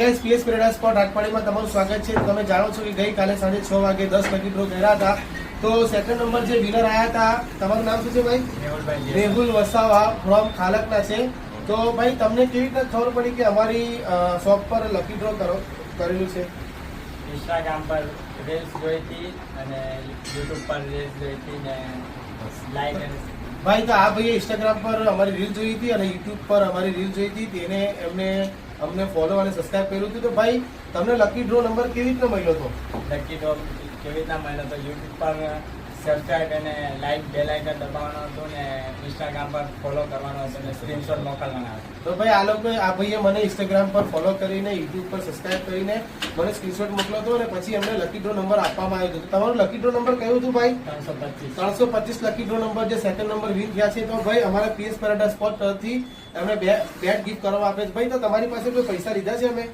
Guys PS paradise spot આટપાડીમાં તમારું સ્વાગત છે। તમે જાણો છો કે ગઈકાલે સાંજે 6 વાગે 10 લકી ડ્રો કર્યા હતા। તો સેકન્ડ નંબર જે વિનર આયા હતા, તમારું નામ શું છે ભાઈ? મેહુલ વસાવા ફ્રોમ ખાલકના છે। તો ભાઈ તમને કેવી રીતે ખબર પડી કે અમારી શોપ પર લકી ડ્રો કરેલું છે? ઇન્સ્ટાગ્રામ પર રીલ્સ જોઈ હતી અને યુટ્યુબ પર રીલ્સ જોઈ હતી ને લાઈક અને ભાઈ તો આ ભાઈએ ઇન્સ્ટાગ્રામ પર અમારી રીલ જોઈ હતી અને યુટ્યુબ પર અમારી રીલ જોઈ હતી, તેને અમને ફોલો અને સબસ્ક્રાઇબ કર્યું હતું। તો ભાઈ તમને લકી ડ્રો નંબર કેવી રીતે મળ્યો હતો? લકી ડ્રો કેવી રીતના મળ્યો તો યુટ્યુબ પર સબસ્ક્રાઇબ અને લાઈક બે લાઈક દબાવવાનું હતું ને ઇન્સ્ટાગ્રામ પર ફોલો કરવાનો હતો અને સ્ક્રીનશોટ મોકલવાના હતા। તો ભાઈ આ ભાઈએ મને ઇન્સ્ટાગ્રામ પર ફોલો કરીને યુટ્યુબ પર સબસ્ક્રાઇબ કરીને મને સ્ક્રીનશોટ મોકલ્યો હતો અને પછી અમને લકી ડ્રો નંબર આપવામાં આવ્યો હતો। તમારો લકી ડ્રો નંબર કયો હતું ભાઈ? 325 લકી ડ્રો નંબર જે સેકન્ડ નંબર વિન થયા છે। તો ભાઈ અમારા પીએસ પેરાડાઇઝ સ્પોટ તરફથી અમને બેટ ગિફ્ટ કરવા આપે છે। ભાઈ તો તમારી પાસે કોઈ પૈસા લીધા છે અમે?